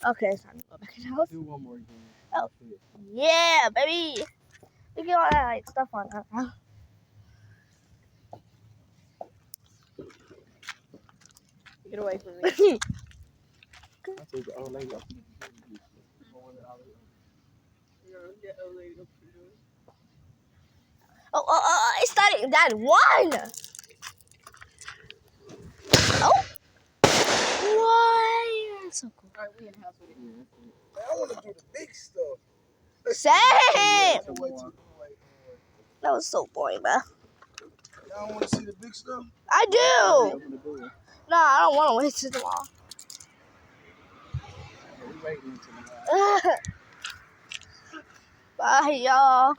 Okay, it's time to go back in the house. Do one more game. Oh. Yeah, baby. Look at all that like stuff on that. Get away from me. I told the old lady. Oh, it's starting. That one. Oh. What? So cool. All right, we in the house with it. I want to do the big stuff. Same. That was so boring, man. Y'all want to see the big stuff? I do. No, I don't want to wait till tomorrow. Bye, y'all.